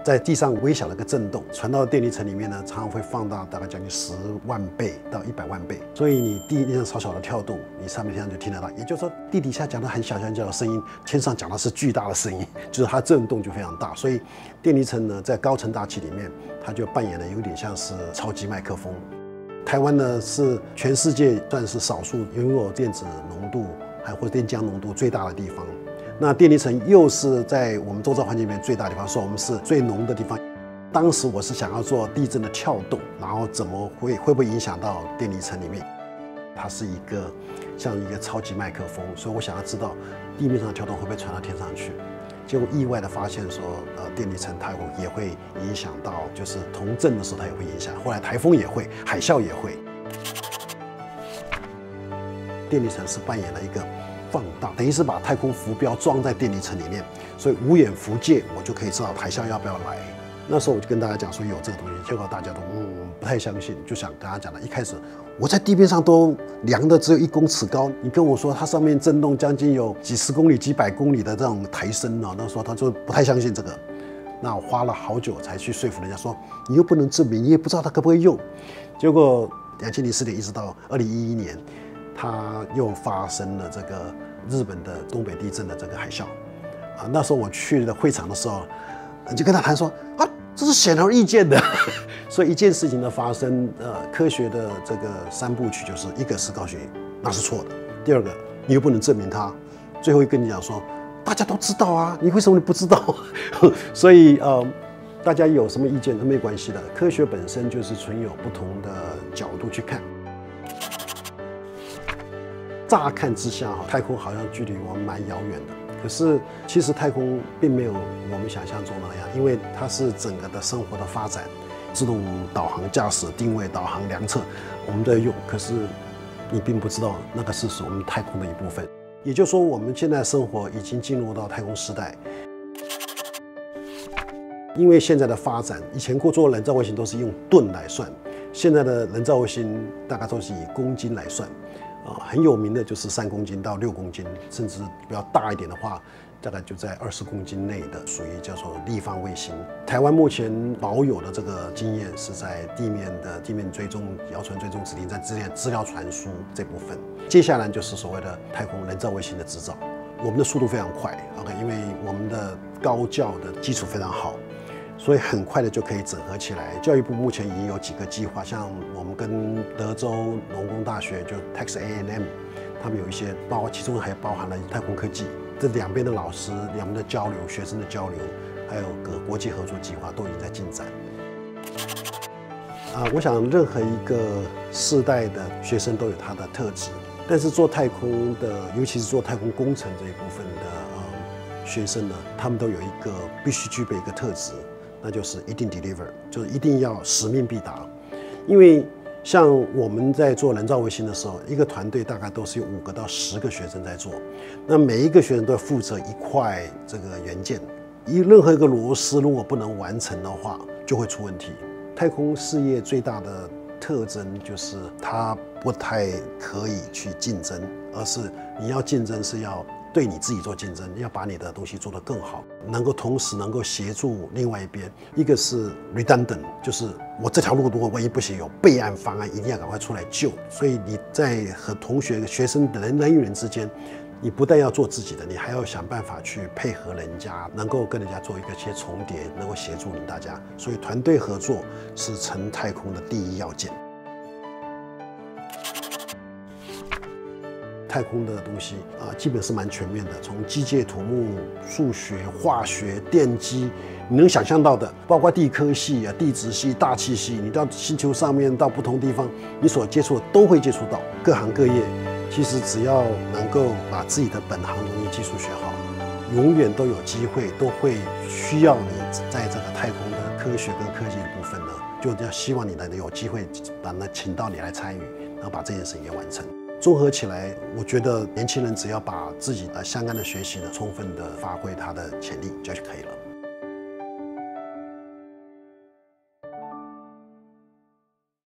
在地上微小的一个震动传到电离层里面呢，常常会放大大概将近10万倍到100万倍。所以你地上小小的跳动，你上面天上就听得到。也就是说，地底下讲的很小的声音，天上讲的是巨大的声音，就是它震动就非常大。所以电离层呢，在高层大气里面，它就扮演了有点像是超级麦克风。台湾呢是全世界算是少数拥有电子浓度还或电浆浓度最大的地方。那电离层又是在我们周遭环境里面最大的地方，说我们是最浓的地方。当时我是想要做地震的跳动，然后怎么会不会影响到电离层里面？它是一个像一个超级麦克风，所以我想要知道地面上的跳动会不会传到天上去。结果意外的发现说，电离层它也会影响到，就是同震的时候它也会影响。后来台风也会，海啸也会。电离层是扮演了一个放大，等于是把太空浮标装在电离层里面，所以无远弗届，我就可以知道海啸要不要来。那时候我就跟大家讲说有这个东西，结果大家都不太相信，就像刚刚讲的，一开始我在地面上都量的只有1公尺高，你跟我说它上面震动将近有几十公里、几百公里的这种抬升啊，那时候他就不太相信这个。那我花了好久才去说服人家说，你又不能证明，你也不知道它可不可以用。结果2004年一直到2011年。它又发生了这个日本的东北地震的这个海啸，那时候我去了会场的时候，就跟他谈说这是显而易见的。所以一件事情的发生，科学的这个3部曲就是一个是告诉你那是错的，第二个你又不能证明它，最后一个跟你讲说大家都知道啊，你为什么你不知道？所以大家有什么意见都没关系的，科学本身就是存有不同的角度去看。乍看之下，太空好像距离我们蛮遥远的。可是，其实太空并没有我们想象中那样，因为它是整个的生活的发展，自动导航、驾驶、定位、导航、量测，我们都在用。可是，你并不知道那个是我们太空的一部分。也就是说，我们现在生活已经进入到太空时代。因为现在的发展，以前做人造卫星都是用吨来算，现在的人造卫星大概都是以公斤来算。很有名的就是3公斤到6公斤，甚至比较大一点的话，大概就在20公斤内的，属于叫做立方卫星。台湾目前保有的这个经验是在地面追踪、遥传追踪、指令站资料传输这部分。接下来就是所谓的太空人造卫星的制造，我们的速度非常快 ，OK， 因为我们的高教的基础非常好。所以很快的就可以整合起来。教育部目前已经有几个计划，像我们跟德州农工大学就 Texas A&M， 他们有一些其中还包含了太空科技，这两边的老师、两边的交流、学生的交流，还有国际合作计划都已经在进展。我想任何一个世代的学生都有他的特质，但是做太空的，尤其是做太空工程这一部分的学生呢，他们都有一个必须具备一个特质。那就是一定 deliver， 就是一定要使命必达。因为像我们在做人造卫星的时候，一个团队大概都是有5个到10个学生在做，那每一个学生都要负责一块这个元件，任何一个螺丝如果不能完成的话，就会出问题。太空事业最大的特征就是它不太可以去竞争，而是你要竞争是要对你自己做竞争，要把你的东西做得更好，同时能够协助另外一边。一个是 redundant， 就是我这条路如果万一不行，有备案方案，一定要赶快出来救。所以你在和同学、学生人与人之间，你不但要做自己的，你还要想办法去配合人家，能够跟人家做一些重叠，能够协助你大家。所以团队合作是成太空的第一要件。太空的东西基本是蛮全面的，从机械、土木、数学、化学、电机，你能想象到的，包括地科系地质系、大气系，你到星球上面，到不同地方，你所接触的都会接触到。各行各业，其实只要能够把自己的本行东西技术学好，永远都有机会，都会需要你在这个太空的科学跟科技的部分呢，就要希望你能有机会把那请到你来参与，然后把这件事情给完成。综合起来，我觉得年轻人只要把自己相关的学习呢，充分的发挥他的潜力就可以了。